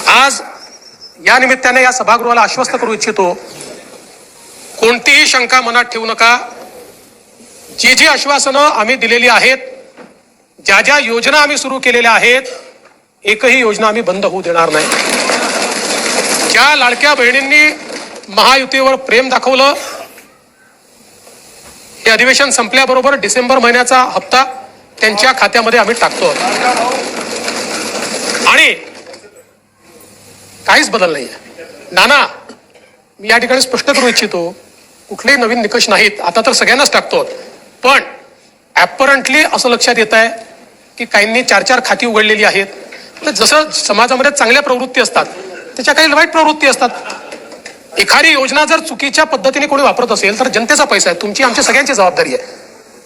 आज या निमित्ताने या सभागृहाला आश्वस्त करू इच्छितो, कोणतीही शंका मनात ठेवू नका. जी जी आश्वासनं आम्ही दिलेली आहेत, ज्या ज्या योजना आम्ही सुरू केलेल्या आहेत, एकही योजना आम्ही बंद होऊ देणार नाही. ज्या लाडक्या बहिणींनी महायुतीवर प्रेम दाखवलं, हे अधिवेशन संपल्याबरोबर डिसेंबर महिन्याचा हप्ता त्यांच्या खात्यामध्ये आम्ही टाकतो आणि काहीच बदल नाही. नाना, मी या ठिकाणी स्पष्ट करू इच्छितो, कुठलेही नवीन निकष नाहीत. आता तर सगळ्यांनाच टाकतो, पण ऍपरंटली असं लक्षात येत आहे की काहींनी 4-4 खाती उघडलेली आहेत. जसं समाजामध्ये चांगल्या प्रवृत्ती असतात, त्याच्या काही वाईट प्रवृत्ती असतात. एखादी योजना जर चुकीच्या पद्धतीने कोणी वापरत असेल तर जनतेचा पैसा आहे, तुमची आमची सगळ्यांची जबाबदारी आहे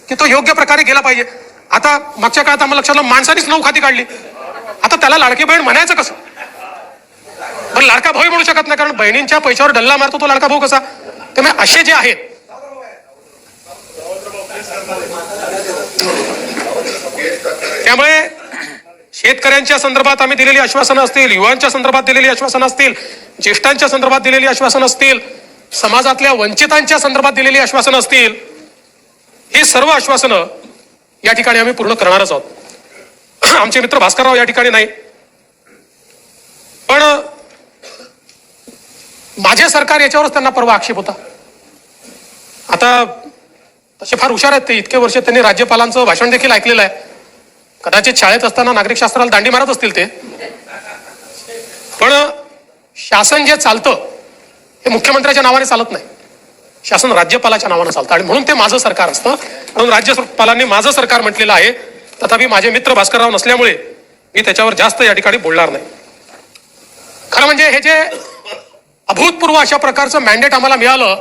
की तो योग्य प्रकारे गेला पाहिजे. आता मागच्या काळात आम्हाला लक्षात आलं, माणसानेच 9 खाती काढली. आता त्याला लाडकी बहीण म्हणायचं कसं? पण लाडका भाऊ म्हणू शकत नाही, कारण बहिणींच्या पैशावर डल्ला मारतो तो लाडका भाऊ कसा? त्यामुळे असे जे आहेत, त्यामुळे शेतकऱ्यांच्या संदर्भात आम्ही दिलेली आश्वासनं असतील, युवांच्या संदर्भात दिलेली आश्वासनं असतील, ज्येष्ठांच्या संदर्भात दिलेली आश्वासनं असतील, समाजातल्या वंचितांच्या संदर्भात दिलेली आश्वासनं असतील, ही सर्व आश्वासनं या ठिकाणी आम्ही पूर्ण करणारच आहोत. आमचे मित्र भास्करराव या ठिकाणी नाही, पण माझे सरकार याच्यावरच त्यांना परवा आक्षेप होता. आता तसे फार हुशार आहेत ते, इतके वर्ष त्यांनी राज्यपालांचं भाषण देखील ऐकलेलं आहे. कदाचित शाळेत असताना नागरिक शास्त्राला दांडी मारत असतील ते. पण शासन जे चालतं हे मुख्यमंत्र्याच्या नावाने चालत नाही, शासन राज्यपालाच्या नावाने चालतं आणि म्हणून ते माझं सरकार असतं. म्हणून राज्यपालांनी माझं सरकार म्हटलेलं आहे. तथापि माझे मित्र भास्करराव नसल्यामुळे मी त्याच्यावर जास्त या ठिकाणी बोलणार नाही. खरं म्हणजे हे जे अभूतपूर्व अशा प्रकारचं मॅन्डेट आम्हाला मिळालं,